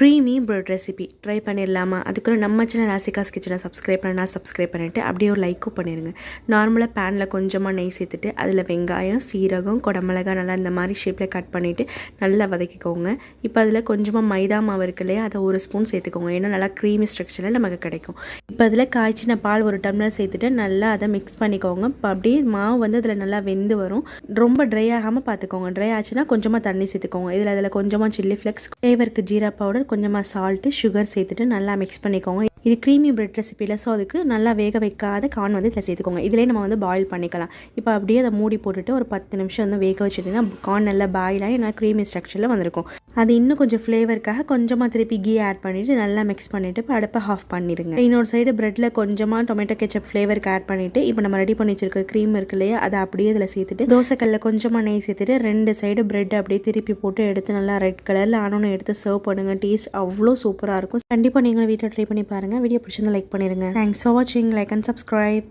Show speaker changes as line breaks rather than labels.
Creamy bread recipe try பண்ணிடலாமா? அதுக்குள்ள நம்ம சேனல் ராசிகாஸ் கிச்சனை சப்ஸ்கிரைப் பண்ணிவிட்டு அப்படியே ஒரு லைக்கும் பண்ணிடுங்க. நார்மலாக பேனில் கொஞ்சமாக நெய் சேர்த்துட்டு அதில் வெங்காயம், சீரகம், குடமிளகாய் நல்லா இந்த மாதிரி ஷேப்பில் கட் பண்ணிவிட்டு நல்லா வதக்கிக்கோங்க. இப்போ அதில் கொஞ்சமாக மைதா மாவு இருக்கு இல்லையா, அதை ஒரு ஸ்பூன் சேர்த்துக்கோங்க. ஏன்னா நல்லா க்ரீமி ஸ்ட்ரக்சரில் நமக்கு கிடைக்கும். இப்போ அதில் காய்ச்சின பால் ஒரு டம்ளர் சேர்த்துட்டு நல்லா அதை மிக்ஸ் பண்ணிக்கோங்க. இப்போ அப்படியே மாவு வந்து அதில் நல்லா வெந்து வரும். ரொம்ப ட்ரை ஆகாமல் பார்த்துக்கோங்க. ட்ரை ஆச்சுன்னா கொஞ்சமாக தண்ணி சேர்த்துக்கோங்க. அதில் கொஞ்சமாக சில்லி ஃப்ளெக்ஸ், ஃப்ளேவருக்கு ஜீரா பவுடர், கொஞ்சமாக சால்ட்டு, சுகர் சேர்த்துட்டு நல்லா மிக்ஸ் பண்ணிக்கோங்க. இது க்ரீமி பிரெட் ரெசிபியில், ஸோ அதுக்கு நல்லா வேக வைக்காத கார்ன் வந்து இதில் சேர்த்துக்கோங்க. இதிலே நம்ம வந்து பாயில் பண்ணிக்கலாம். இப்போ அப்படியே அதை மூடி போட்டுட்டு ஒரு 10 நிமிஷம் வந்து வேக வச்சுட்டிங்கன்னா கார்ன் நல்லா பாயில் ஆகி நல்லா க்ரீமி ஸ்ட்ரக்சரில் வந்திருக்கும். அது இன்னும் கொஞ்சம் ஃப்ளேவருக்காக கொஞ்சமாக திருப்பி கீ ஆட் பண்ணிவிட்டு நல்லா மிக்ஸ் பண்ணிவிட்டு இப்போ அடுப்பை ஆஃப் பண்ணிடுங்க. இன்னொரு சைடு பிரெட்டில் கொஞ்சமாக டொமேட்டோ கெச்சப் ஃப்ளேவருக்கு ஆட் பண்ணிவிட்டு இப்போ நம்ம ரெடி பண்ணி வச்சிருக்க க்ரீம் இருக்கு இல்லையா, அதை அப்படியே இதில் சேர்த்துட்டு தோசைக்கல்லில் கொஞ்சமாக நெய் சேர்த்துட்டு 2 சைடு பிரெட் அப்படியே திருப்பி போட்டு எடுத்து நல்லா ரெட் கலரில் ஆனோன்னு எடுத்து சர்வ் பண்ணுங்கள். டேஸ்ட் அவ்வளோ சூப்பராக இருக்கும். கண்டிப்பாக நீங்களும் வீட்டில் ட்ரை பண்ணி பாருங்கள். வீடியோ பிடிச்சிருந்தா லைக் பண்ணிடுங்க. தேங்க்ஸ் ஃபார் வாட்சிங். Like and subscribe.